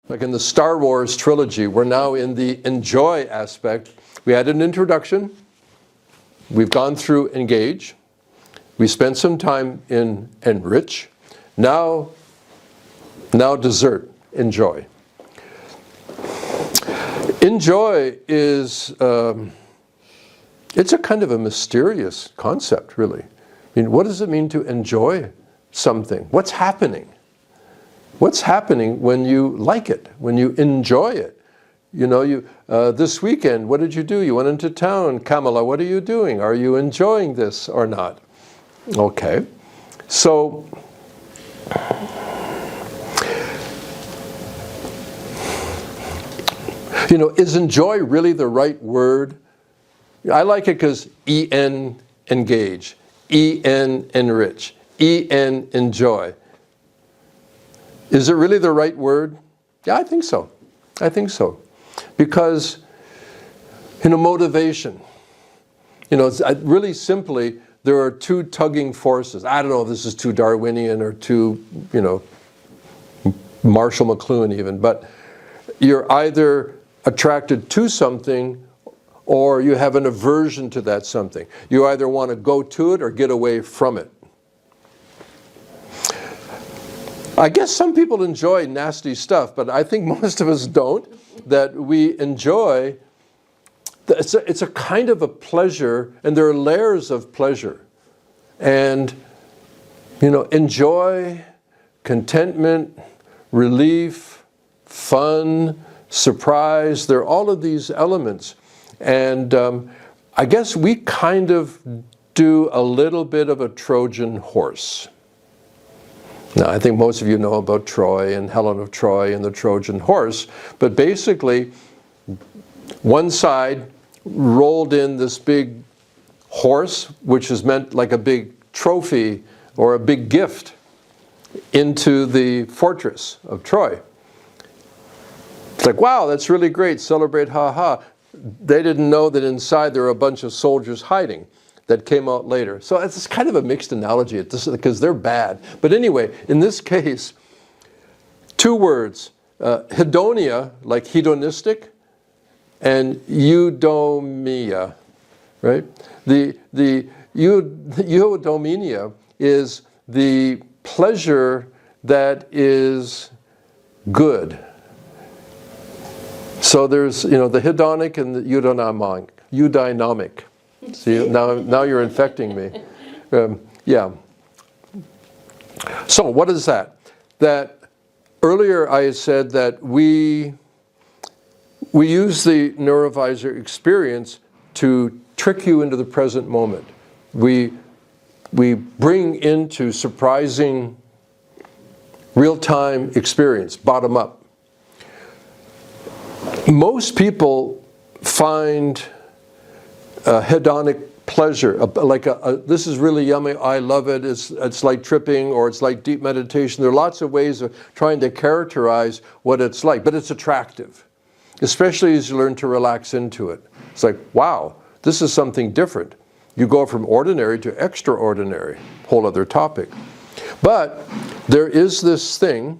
Like in the Star Wars trilogy, we're now in the enjoy aspect. We had an introduction. We've gone through engage. We spent some time in enrich. Now dessert, enjoy. Enjoy is, it's a kind of a mysterious concept, really. I mean, what does it mean to enjoy something? What's happening? What's happening when you like it, when you enjoy it? You know, this weekend, what did you do? You went into town. Kamala, what are you doing? Are you enjoying this or not? Okay. So, you know, is enjoy really the right word? I like it because E-N, engage. E-N, enrich. E-N, enjoy. Is it really the right word? Yeah, I think so. I think so. Because, you know, motivation. You know, it's, really simply, there are two tugging forces. I don't know if this is too Darwinian or too, you know, Marshall McLuhan even, but you're either attracted to something or you have an aversion to that something. You either want to go to it or get away from it. I guess some people enjoy nasty stuff, but I think most of us don't. That we enjoy, it's a kind of a pleasure, and there are layers of pleasure. And, you know, enjoy, contentment, relief, fun, surprise, there are all of these elements. And I guess we kind of do a little bit of a Trojan horse. Now, I think most of you know about Troy and Helen of Troy and the Trojan horse, but basically, one side rolled in this big horse, which is meant like a big trophy or a big gift, into the fortress of Troy. It's like, wow, that's really great, celebrate, ha ha. They didn't know that inside there were a bunch of soldiers hiding. That came out later. So it's kind of a mixed analogy because they're bad. But anyway, in this case, two words, hedonia, like hedonistic, and eudomia, right? The eudomia is the pleasure that is good. So there's, you know, the hedonic and the eudynamic. See, now you're infecting me. Yeah. So what is that? That earlier I said that we use the NeuroVIZR experience to trick you into the present moment. We bring into surprising real-time experience, bottom up. Most people find hedonic pleasure, this is really yummy, I love it, it's like tripping, or it's like deep meditation. There are lots of ways of trying to characterize what it's like, but it's attractive, especially as you learn to relax into it. It's like, wow, this is something different. You go from ordinary to extraordinary, whole other topic. But there is this thing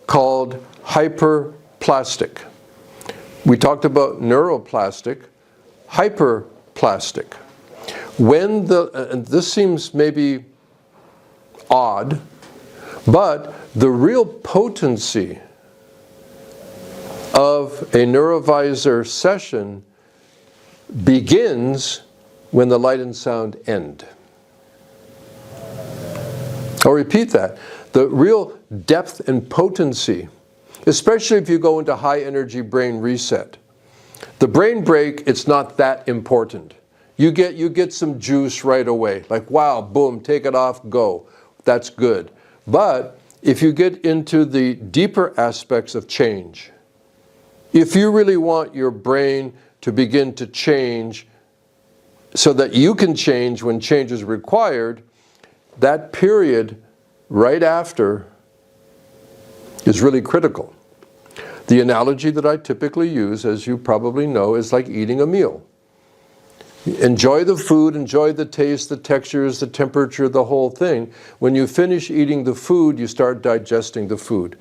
called hyperplastic. We talked about neuroplastic, hyperplastic. When and this seems maybe odd, but the real potency of a NeuroVIZR session begins when the light and sound end. I'll repeat that. The real depth and potency, especially if you go into high energy brain reset. The brain break, it's not that important. You get some juice right away, like wow, boom, take it off, go. That's good. But if you get into the deeper aspects of change, if you really want your brain to begin to change so that you can change when change is required, that period right after is really critical. The analogy that I typically use, as you probably know, is like eating a meal. Enjoy the food, enjoy the taste, the textures, the temperature, the whole thing. When you finish eating the food, you start digesting the food.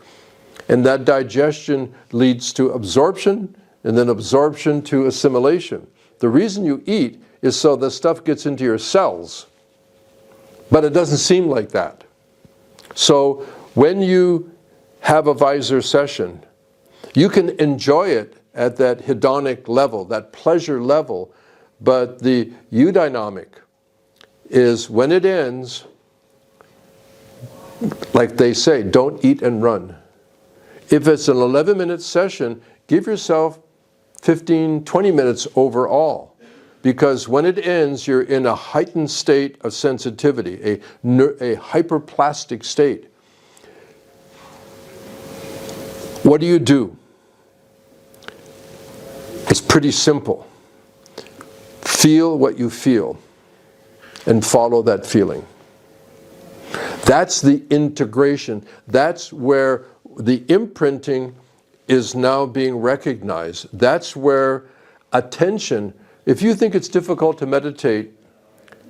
And that digestion leads to absorption, and then absorption to assimilation. The reason you eat is so the stuff gets into your cells. But it doesn't seem like that. So when you have a VIZR session, you can enjoy it at that hedonic level, that pleasure level, but the eudynamic is when it ends, like they say, don't eat and run. If it's an 11-minute session, give yourself 15, 20 minutes overall. Because when it ends, you're in a heightened state of sensitivity, a hyperplastic state. What do? It's pretty simple. Feel what you feel and follow that feeling. That's the integration. That's where the imprinting is now being recognized. That's where attention, if you think it's difficult to meditate,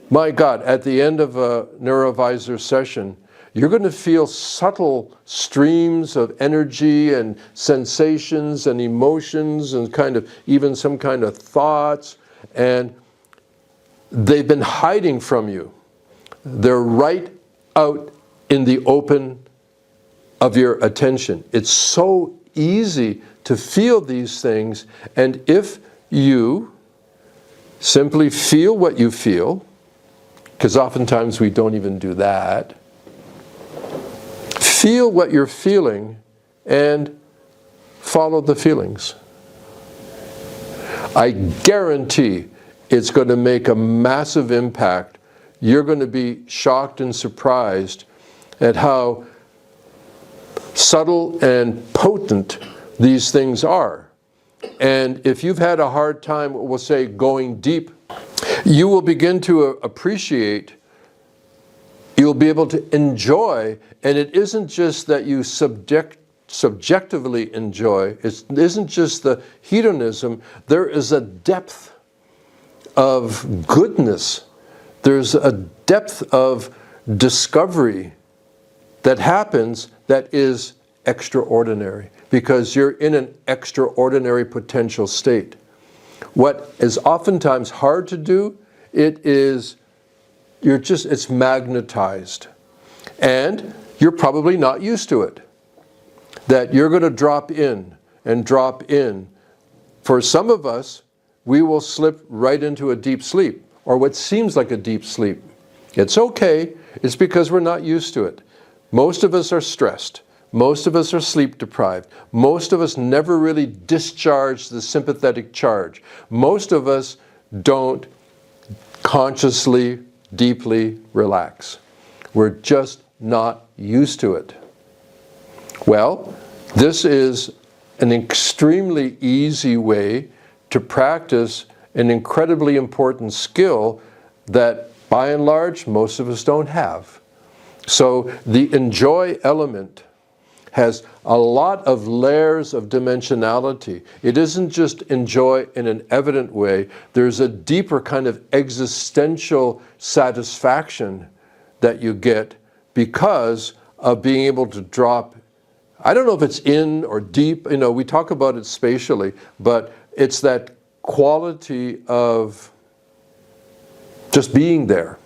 my God, at the end of a NeuroVIZR session, you're going to feel subtle streams of energy and sensations and emotions and kind of even some kind of thoughts, and they've been hiding from you. They're right out in the open of your attention. It's so easy to feel these things, and if you simply feel what you feel, because oftentimes we don't even do that, feel what you're feeling and follow the feelings. I guarantee it's going to make a massive impact. You're going to be shocked and surprised at how subtle and potent these things are. And if you've had a hard time, we'll say, going deep, you will begin to appreciate, you'll be able to enjoy, and it isn't just that you subjectively enjoy, it isn't just the hedonism, there is a depth of goodness, there's a depth of discovery that happens that is extraordinary, because you're in an extraordinary potential state. What is oftentimes hard to do, it's magnetized. And you're probably not used to it. That you're going to drop in and drop in. For some of us, we will slip right into a deep sleep, or what seems like a deep sleep. It's okay, it's because we're not used to it. Most of us are stressed. Most of us are sleep deprived. Most of us never really discharge the sympathetic charge. Most of us don't consciously, deeply relax. We're just not used to it. Well, this is an extremely easy way to practice an incredibly important skill that, by and large, most of us don't have. So the enjoy element has a lot of layers of dimensionality. It isn't just enjoy in an evident way. There's a deeper kind of existential satisfaction that you get because of being able to drop, I don't know if it's in or deep, we talk about it spatially, but it's that quality of just being there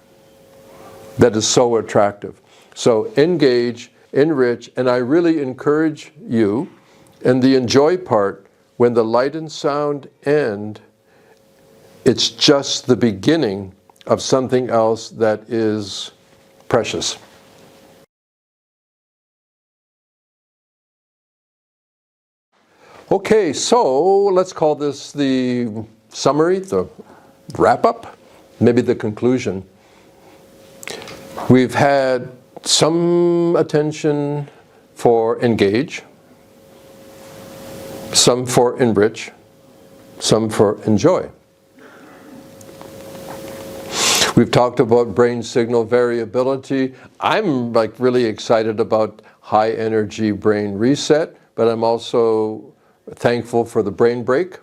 that is so attractive. So engage, enrich, and I really encourage you, in the enjoy part, when the light and sound end, it's just the beginning of something else that is precious. Okay, so let's call this the summary, the wrap-up, maybe the conclusion. We've had some attention for engage, some for enrich, some for enjoy. We've talked about brain signal variability. I'm really excited about high energy brain reset, but I'm also thankful for the brain break,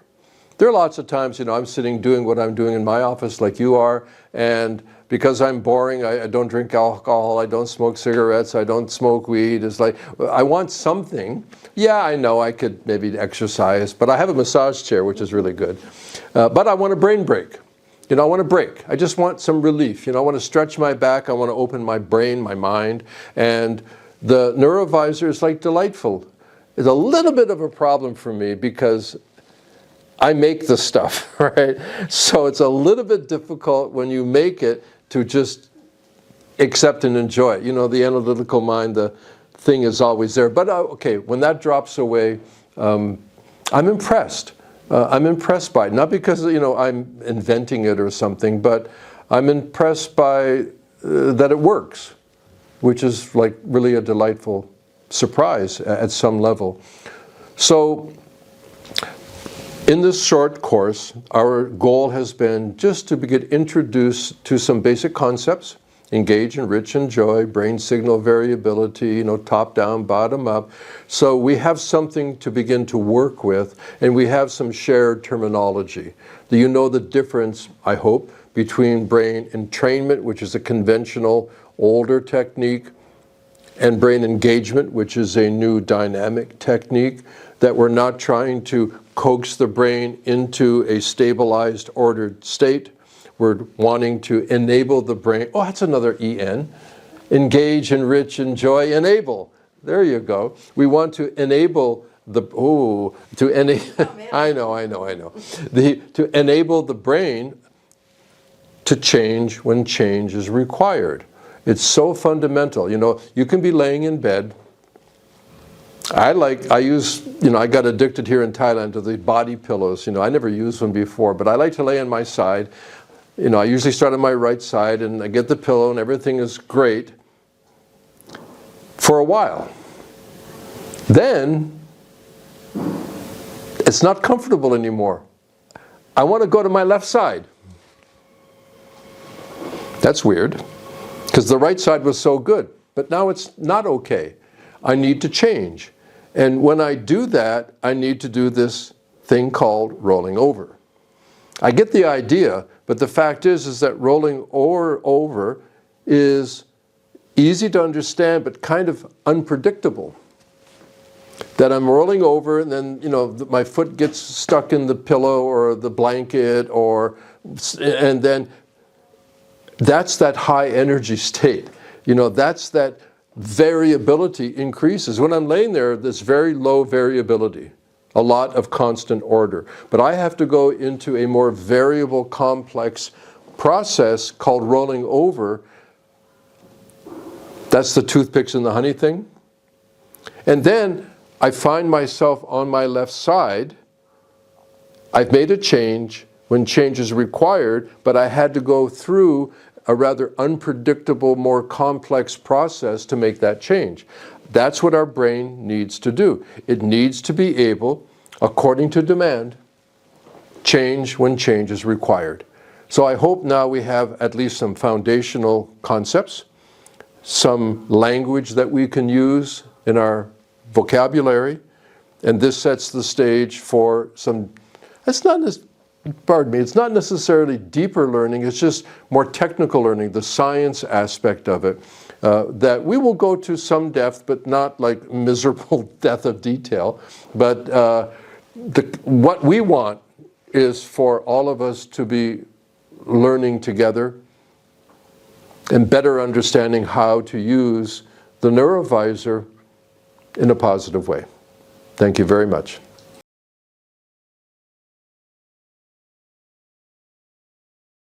There are lots of times, I'm sitting doing what I'm doing in my office like you are, and because I'm boring, I don't drink alcohol, I don't smoke cigarettes, I don't smoke weed. It's like, I want something. Yeah, I know I could maybe exercise, but I have a massage chair, which is really good. But I want a brain break. I want a break. I just want some relief. I want to stretch my back. I want to open my brain, my mind. And the NeuroVIZR is like delightful. It's a little bit of a problem for me because I make the stuff, right? So it's a little bit difficult when you make it to just accept and enjoy it. The analytical mind, the thing is always there. But okay, when that drops away, I'm impressed. I'm impressed by it. Not because, I'm inventing it or something, but I'm impressed by that it works, which is like really a delightful surprise at some level. So in this short course, our goal has been just to get introduced to some basic concepts: engage, enrich, enjoy, brain signal variability, top down, bottom up. So we have something to begin to work with, and we have some shared terminology. Do you know the difference, I hope, between brain entrainment, which is a conventional older technique, and brain engagement, which is a new dynamic technique, that we're not trying to coax the brain into a stabilized, ordered state. We're wanting to enable the brain. Oh, that's another EN. Engage, enrich, enjoy, enable. There you go. We want to enable the, I know. To enable the brain to change when change is required. It's so fundamental. You can be laying in bed. I got addicted here in Thailand to the body pillows. I never used them before, but I like to lay on my side. I usually start on my right side and I get the pillow and everything is great for a while. Then it's not comfortable anymore. I want to go to my left side. That's weird, because the right side was so good, but now it's not okay. I need to change. And when I do that, I need to do this thing called rolling over. I get the idea, but the fact is that rolling over is easy to understand, but kind of unpredictable. That I'm rolling over and then, my foot gets stuck in the pillow or the blanket, and then that's that high energy state. That's that variability increases. When I'm laying there, there's very low variability, a lot of constant order. But I have to go into a more variable, complex process called rolling over. That's the toothpicks and the honey thing. And then I find myself on my left side. I've made a change when change is required, but I had to go through a rather unpredictable, more complex process to make that change. That's what our brain needs to do. It needs to be able, according to demand, change when change is required. So I hope now we have at least some foundational concepts, some language that we can use in our vocabulary, and this sets the stage for some, it's not necessarily deeper learning, it's just more technical learning, the science aspect of it, that we will go to some depth, but not like miserable depth of detail. But what we want is for all of us to be learning together and better understanding how to use the NeuroVIZR in a positive way. Thank you very much.